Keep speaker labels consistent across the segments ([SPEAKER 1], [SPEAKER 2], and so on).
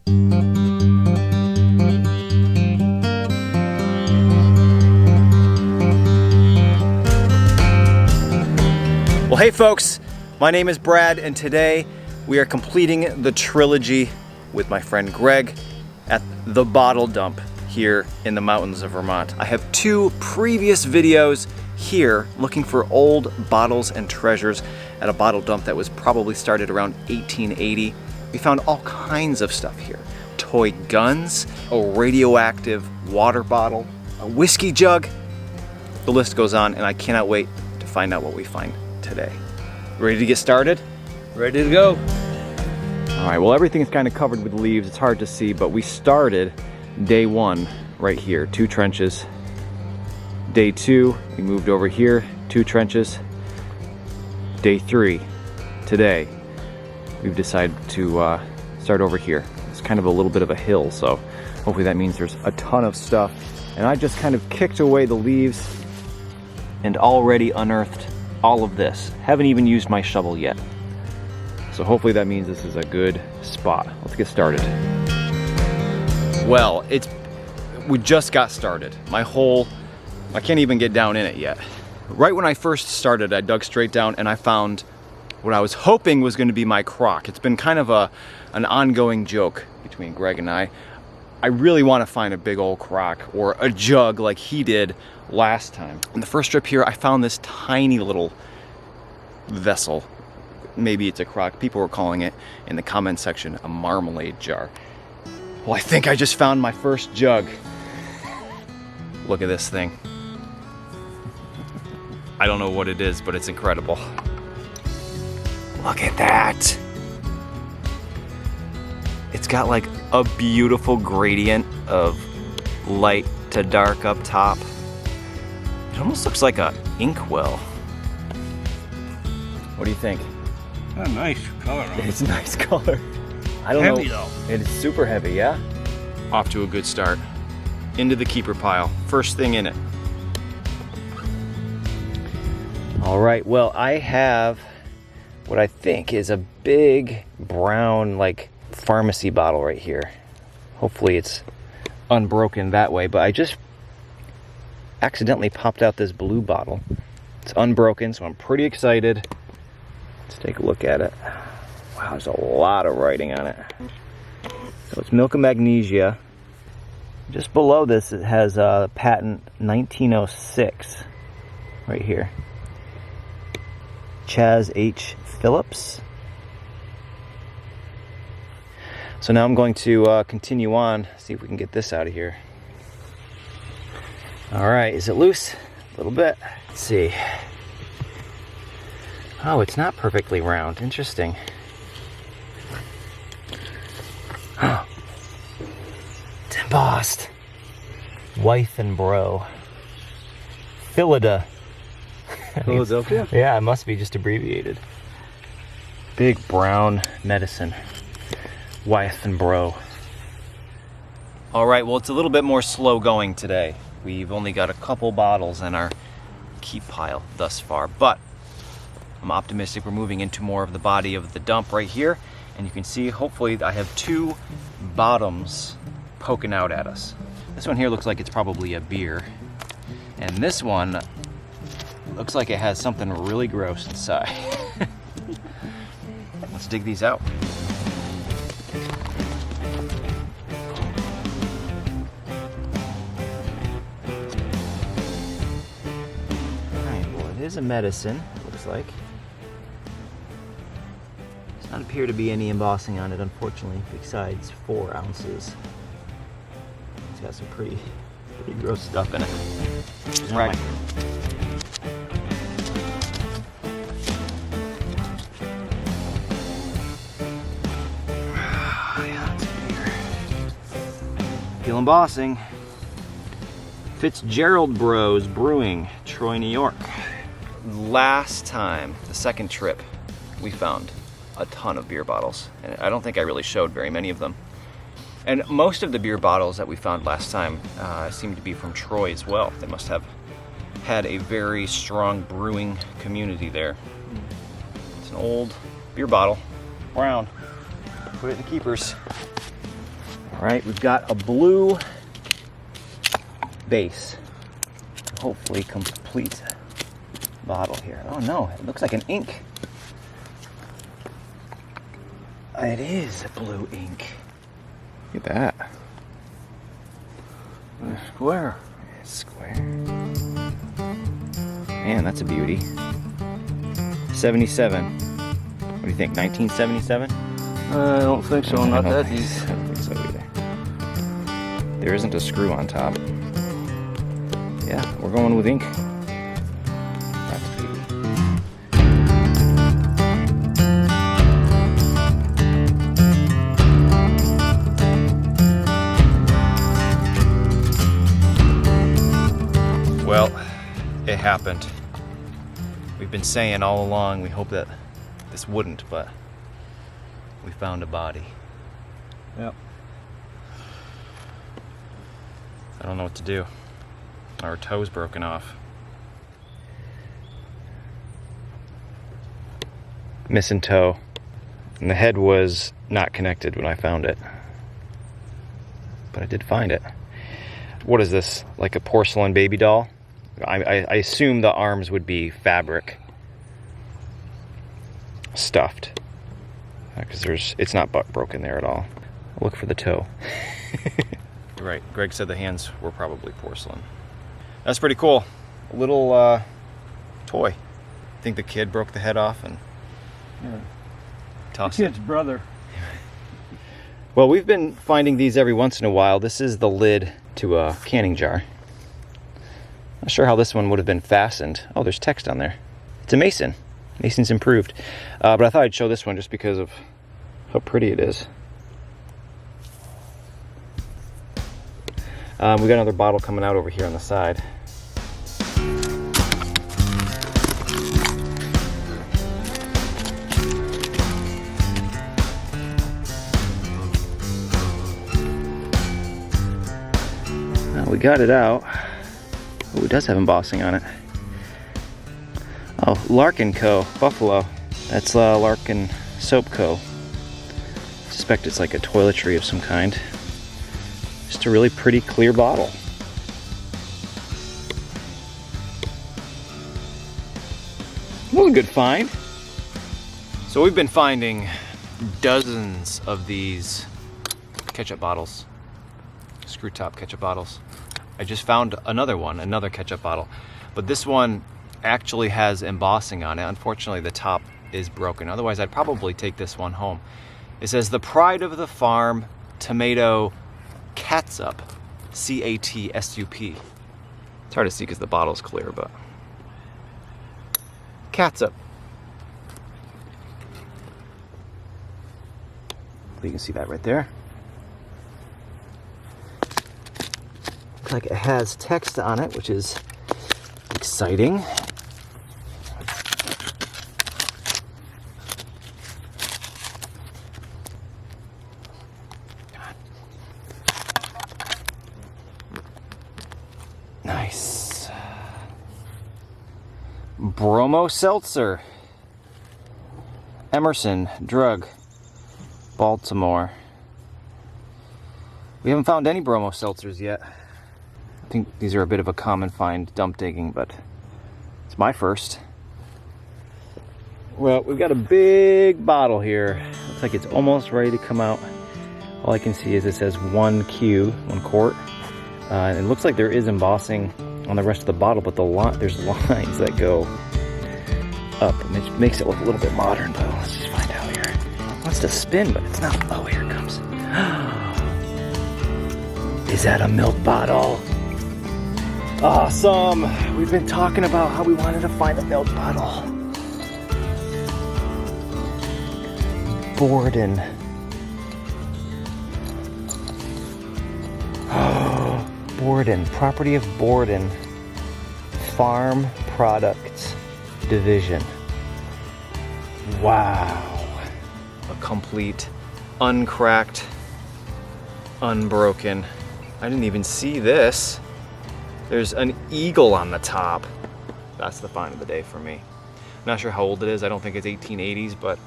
[SPEAKER 1] Well, hey folks, my name is Brad, and today we are completing the trilogy with my friend Greg at the bottle dump here in the mountains of Vermont. I have 2 previous videos here looking for old bottles and treasures at a bottle dump that was probably started around 1880. We found all kinds of stuff here. Toy guns, a radioactive water bottle, a whiskey jug. The list goes on, and I cannot wait to find out what we find today. Ready to get started?
[SPEAKER 2] Ready to go.
[SPEAKER 1] All right, well, everything is kind of covered with leaves. It's hard to see, but we started day 1 right here, 2 trenches. Day 2, we moved over here, 2 trenches. Day 3, today, we've decided to start over here. It's kind of a little bit of a hill, so hopefully that means there's a ton of stuff. And I just kind of kicked away the leaves and already unearthed all of this. Haven't even used my shovel yet. So hopefully that means this is a good spot. Let's get started. Well, we just got started. I can't even get down in it yet. Right when I first started, I dug straight down and I found what I was hoping was going to be my crock. It's been kind of an ongoing joke between Greg and I. I really want to find a big old crock or a jug like he did last time. On the first trip here, I found this tiny little vessel. Maybe it's a crock. People were calling it in the comment section a marmalade jar. Well, I think I just found my first jug. Look at this thing. I don't know what it is, but it's incredible. Look at that. It's got like a beautiful gradient of light to dark up top. It almost looks like a inkwell. What do you think?
[SPEAKER 2] A nice color.
[SPEAKER 1] It's a nice color. I don't
[SPEAKER 2] heavy
[SPEAKER 1] know.
[SPEAKER 2] Though.
[SPEAKER 1] It's super heavy, yeah? Off to a good start. Into the keeper pile. First thing in it. All right, well, I have what I think is a big brown, like, pharmacy bottle right here. Hopefully it's unbroken that way, but I just accidentally popped out this blue bottle. It's unbroken, so I'm pretty excited. Let's take a look at it. Wow, there's a lot of writing on it. So it's milk and magnesia. Just below this, it has patent 1906 right here. Chaz H. Phillips. So now I'm going to continue on, see if we can get this out of here. All right, is it loose? A little bit. Let's see. Oh, it's not perfectly round. Interesting. Oh, it's embossed. Wife and bro. Philida.
[SPEAKER 2] Philadelphia?
[SPEAKER 1] Yeah, it must be just abbreviated. Big brown medicine. Wife and bro. All right, well, it's a little bit more slow going today. We've only got a couple bottles in our keep pile thus far, but I'm optimistic we're moving into more of the body of the dump right here. And you can see, hopefully, I have 2 bottoms poking out at us. This one here looks like it's probably a beer. And this one looks like it has something really gross inside. Let's dig these out. Alright, well, it is a medicine, it looks like. Does not appear to be any embossing on it, unfortunately, besides 4 ounces. It's got some pretty gross stuff in it. Right. Feel embossing. Fitzgerald Bros Brewing, Troy, New York. Last time, the second trip, we found a ton of beer bottles. And I don't think I really showed very many of them. And most of the beer bottles that we found last time seem to be from Troy as well. They must have had a very strong brewing community there. It's an old beer bottle, brown. Put it in the keepers. All right, we've got a blue base. Hopefully complete bottle here. Oh no, it looks like an ink. It is a blue ink. Look at that.
[SPEAKER 2] It's square.
[SPEAKER 1] It's square. Man, that's a beauty. 77. What do you think, 1977?
[SPEAKER 2] I don't think so, not that deep.
[SPEAKER 1] I don't think so either. There isn't a screw on top. Yeah, we're going with ink. That's a beauty. Well, it happened. We've been saying all along we hope that this wouldn't, but we found a body.
[SPEAKER 2] Yep.
[SPEAKER 1] I don't know what to do. Our toe's broken off. Missing toe. And the head was not connected when I found it. But I did find it. What is this? Like a porcelain baby doll? I assume the arms would be fabric. Stuffed. Because it's not broken there at all. I'll look for the toe. You're right. Greg said the hands were probably porcelain. That's pretty cool. A little toy. I think the kid broke the head off and tossed
[SPEAKER 2] The
[SPEAKER 1] it.
[SPEAKER 2] kid's brother.
[SPEAKER 1] Well, we've been finding these every once in a while. This is the lid to a canning jar. Not sure how this one would have been fastened. Oh, there's text on there. It's a Mason. Mason's improved. But I thought I'd show this one just because of how pretty it is. We got another bottle coming out over here on the side. We got it out. Oh, it does have embossing on it. Oh, Larkin Co. Buffalo. That's Larkin Soap Co. Suspect it's like a toiletry of some kind. Just a really pretty clear bottle. That was a good find. So we've been finding dozens of these ketchup bottles. Screw top ketchup bottles. I just found another ketchup bottle. But this one actually has embossing on it. Unfortunately, the top is broken. Otherwise, I'd probably take this one home. It says, "The pride of the farm, tomato catsup." C-A-T-S-U-P. It's hard to see because the bottle's clear, but catsup. You can see that right there. Looks like it has text on it, which is exciting. Nice. Bromo Seltzer. Emerson Drug. Baltimore. We haven't found any Bromo Seltzers yet. I think these are a bit of a common find dump digging, but it's my first. Well, we've got a big bottle here. Looks like it's almost ready to come out. All I can see is it says 1Q, 1 quart. And it looks like there is embossing on the rest of the bottle, but there's lines that go up, which makes it look a little bit modern, but let's just find out here. It wants to spin, but it's not. Oh, here it comes. Is that a milk bottle? Awesome! We've been talking about how we wanted to find a milk bottle. Borden. Borden, property of Borden. Farm Products Division. Wow. A complete, uncracked, unbroken. I didn't even see this. There's an eagle on the top. That's the find of the day for me. Not sure how old it is. I don't think it's 1880s, but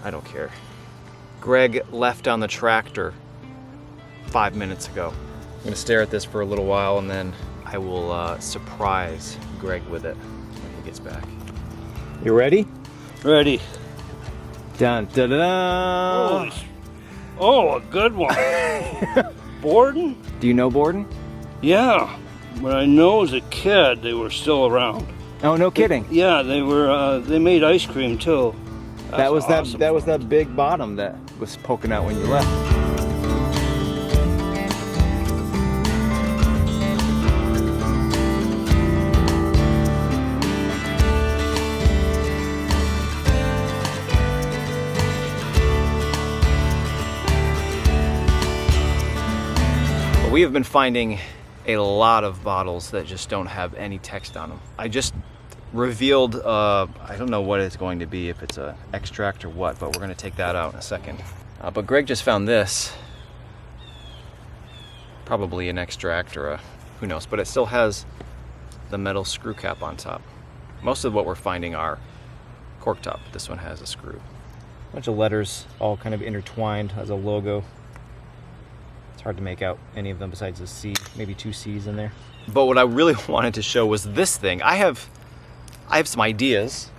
[SPEAKER 1] I don't care. Greg left on the tractor 5 minutes ago. I'm gonna stare at this for a little while and then I will surprise Greg with it when he gets back. You ready?
[SPEAKER 2] Ready.
[SPEAKER 1] Dun, dun, dun, dun.
[SPEAKER 2] Oh, a good one. Borden?
[SPEAKER 1] Do you know Borden?
[SPEAKER 2] Yeah. But I know as a kid they were still around.
[SPEAKER 1] Oh, no kidding.
[SPEAKER 2] Yeah, they were. They made ice cream too.
[SPEAKER 1] That was
[SPEAKER 2] awesome.
[SPEAKER 1] that was that big bottom that was poking out when you left. We have been finding a lot of bottles that just don't have any text on them. I just revealed, I don't know what it's going to be, if it's an extract or what, but we're going to take that out in a second. But Greg just found this. Probably an extract or a, who knows, but it still has the metal screw cap on top. Most of what we're finding are cork top. This one has a screw. A bunch of letters all kind of intertwined as a logo. It's hard to make out any of them besides a C, maybe 2 C's in there. But what I really wanted to show was this thing. I have some ideas.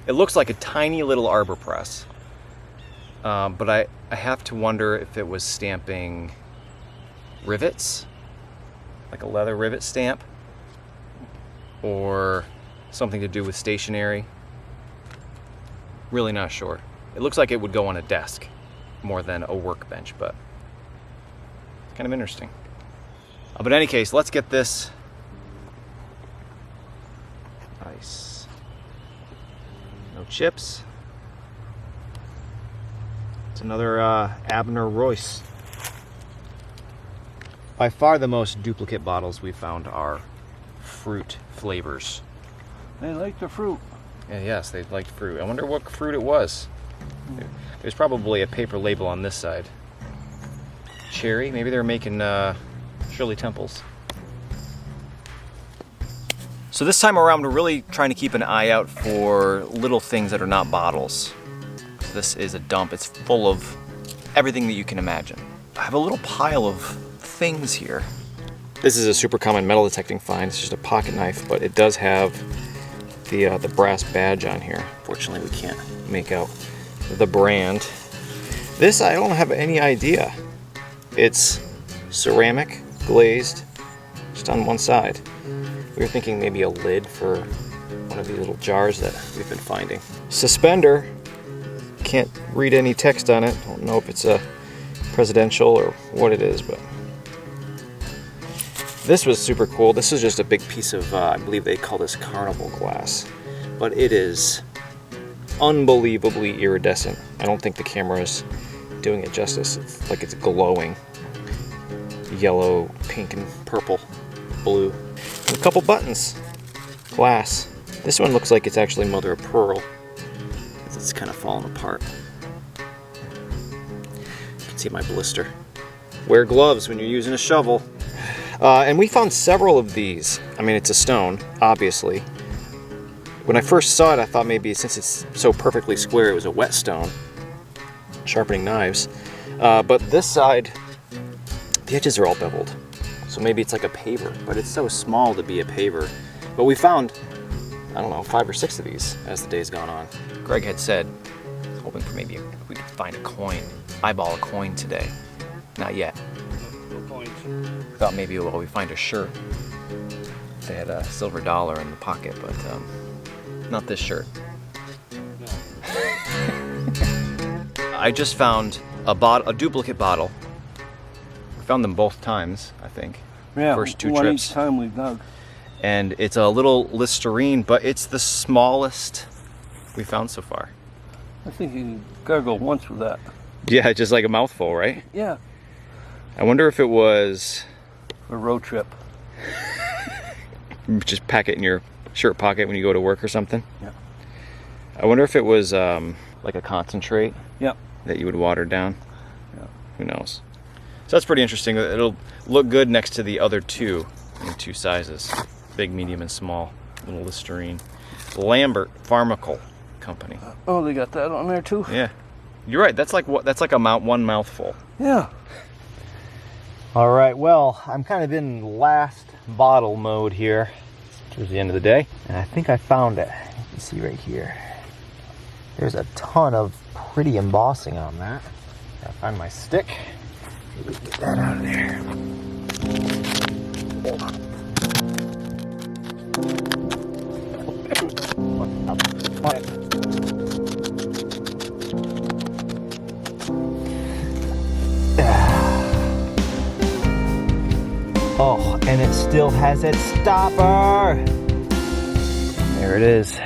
[SPEAKER 1] It looks like a tiny little arbor press, but I have to wonder if it was stamping rivets, like a leather rivet stamp, or something to do with stationery. Really not sure. It looks like it would go on a desk more than a workbench, but it's kind of interesting. But in any case, let's get this nice. No chips. It's another Abner Royce. By far the most duplicate bottles we found are fruit flavors.
[SPEAKER 2] They like the fruit.
[SPEAKER 1] Yeah, yes, they liked fruit. I wonder what fruit it was. There's probably a paper label on this side. Cherry, maybe they're making Shirley Temples. So this time around, we're really trying to keep an eye out for little things that are not bottles. This is a dump. It's full of everything that you can imagine. I have a little pile of things here. This is a super common metal detecting find. It's just a pocket knife, but it does have the brass badge on here. Fortunately, we can't make out the brand. This, I don't have any idea. It's ceramic, glazed, just on one side. We were thinking maybe a lid for one of these little jars that we've been finding. Suspender, can't read any text on it. Don't know if it's a presidential or what it is, but this was super cool. This is just a big piece of, I believe they call this carnival glass, but it is unbelievably iridescent. I don't think the camera is doing it justice. It's like it's glowing. Yellow, pink, and purple, blue. And a couple buttons. Glass. This one looks like it's actually mother of pearl. It's kind of falling apart. You can see my blister. Wear gloves when you're using a shovel. And we found several of these. I mean, it's a stone, obviously. When I first saw it, I thought maybe since it's so perfectly square, it was a whetstone. Sharpening knives. But this side, the edges are all beveled. So maybe it's like a paver, but it's so small to be a paver. But we found, I don't know, 5 or 6 of these as the day's gone on. Greg had said, hoping for maybe we could find a coin, eyeball a coin today. Not yet.
[SPEAKER 2] No coins.
[SPEAKER 1] Thought maybe we find a shirt. They had a silver dollar in the pocket, but not this shirt.
[SPEAKER 2] No.
[SPEAKER 1] I just found a duplicate bottle. We found them both times, I think.
[SPEAKER 2] Yeah,
[SPEAKER 1] First 2
[SPEAKER 2] one
[SPEAKER 1] trips.
[SPEAKER 2] each time we dug.
[SPEAKER 1] And it's a little Listerine, but it's the smallest we found so far.
[SPEAKER 2] I think you gotta go once with that.
[SPEAKER 1] Yeah, just like a mouthful, right?
[SPEAKER 2] Yeah.
[SPEAKER 1] I wonder if it was...
[SPEAKER 2] A road trip.
[SPEAKER 1] Just pack it in your shirt pocket when you go to work or something?
[SPEAKER 2] Yeah.
[SPEAKER 1] I wonder if it was like a concentrate
[SPEAKER 2] Yeah.
[SPEAKER 1] that you would water down.
[SPEAKER 2] Yeah.
[SPEAKER 1] Who knows? So that's pretty interesting. It'll look good next to the other 2 in 2 sizes. Big, medium, and small. Little Listerine. Lambert Pharmacal Company.
[SPEAKER 2] Oh, they got that on there too?
[SPEAKER 1] Yeah. You're right. That's like one mouthful.
[SPEAKER 2] Yeah.
[SPEAKER 1] All right. Well, I'm kind of in last bottle mode here towards the end of the day, and I think I found it. You can see right here. There's a ton of pretty embossing on that. Gotta find my stick. Get that out of there. Hold on. Oh, and it still has its stopper. There it is.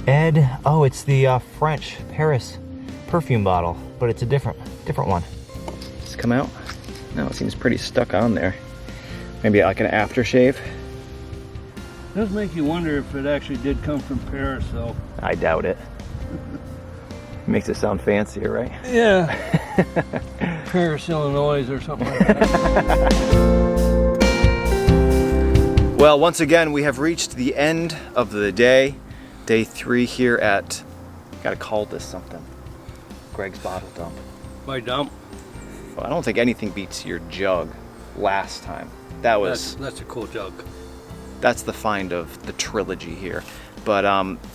[SPEAKER 1] Ed, oh, it's the French Paris perfume bottle, but it's a different one. Does it come out? No, it seems pretty stuck on there. Maybe like an aftershave?
[SPEAKER 2] It does make you wonder if it actually did come from Paris, though.
[SPEAKER 1] I doubt it. Makes it sound fancier, right?
[SPEAKER 2] Yeah. Paris, Illinois, or something like that.
[SPEAKER 1] Well, once again, we have reached the end of the day. Day 3 here at, gotta call this something, Greg's Bottle Dump.
[SPEAKER 2] My dump?
[SPEAKER 1] Well, I don't think anything beats your jug last time. That was...
[SPEAKER 2] That's a cool jug.
[SPEAKER 1] That's the find of the trilogy here. But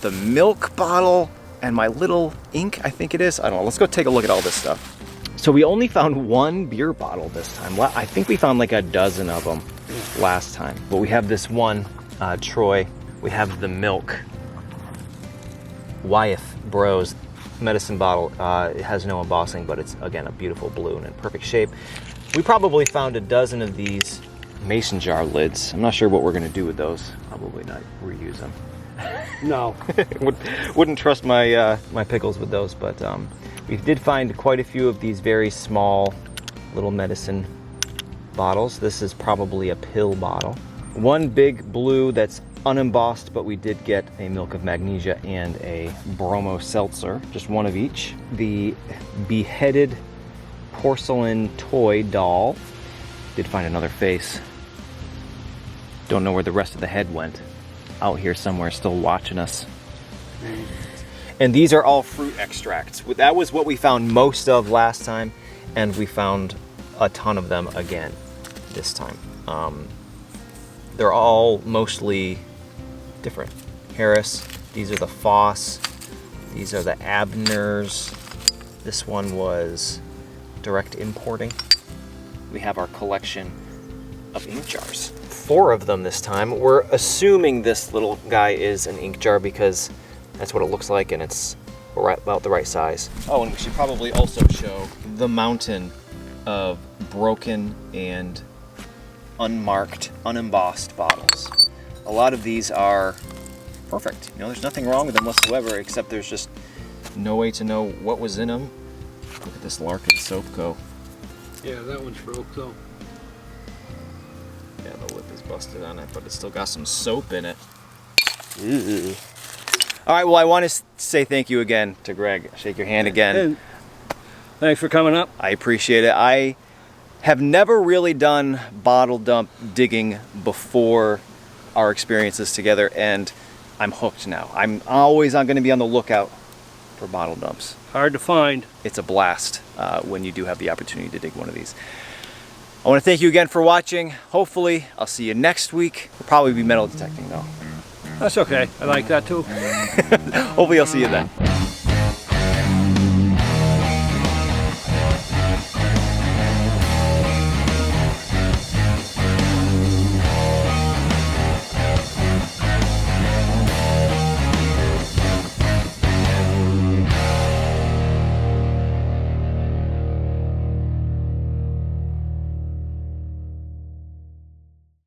[SPEAKER 1] the milk bottle and my little ink, I think it is. I don't know. Let's go take a look at all this stuff. So we only found one beer bottle this time. I think we found like a dozen of them last time. But we have this one, Troy. We have the milk Wyeth Bros medicine bottle. It has no embossing, but it's, again, a beautiful blue and in perfect shape. We probably found a dozen of these mason jar lids. I'm not sure what we're going to do with those. Probably not reuse them.
[SPEAKER 2] No.
[SPEAKER 1] Wouldn't trust my my pickles with those, but we did find quite a few of these very small little medicine bottles. This is probably a pill bottle. One big blue that's unembossed, but we did get a milk of magnesia and a Bromo Seltzer, just one of each. The beheaded porcelain toy doll. Did find another face. Don't know where the rest of the head went. Out here somewhere, still watching us. And these are all fruit extracts. That was what we found most of last time, and we found a ton of them again this time. They're all mostly different. Harris, these are the Foss, these are the Abners. This one was direct importing. We have our collection of ink jars. 4 of them this time. We're assuming this little guy is an ink jar because that's what it looks like, and it's about the right size. Oh, and we should probably also show the mountain of broken and unmarked, unembossed bottles. A lot of these are perfect. You know, there's nothing wrong with them whatsoever, except there's just no way to know what was in them. Look at this Larkin soap go.
[SPEAKER 2] Yeah, that one's broke though.
[SPEAKER 1] Yeah, the lip is busted on it, but it's still got some soap in it. Ew. All right, well, I want to say thank you again to Greg. Shake your hand again.
[SPEAKER 2] And thanks for coming up.
[SPEAKER 1] I appreciate it. I have never really done bottle dump digging before our experiences together, and I'm hooked now. I'm always going to be on the lookout for bottle dumps.
[SPEAKER 2] Hard to find.
[SPEAKER 1] It's a blast when you do have the opportunity to dig one of these. I want to thank you again for watching. Hopefully, I'll see you next week. We'll probably be metal detecting though.
[SPEAKER 2] That's okay. I like that too.
[SPEAKER 1] Hopefully, I'll see you then.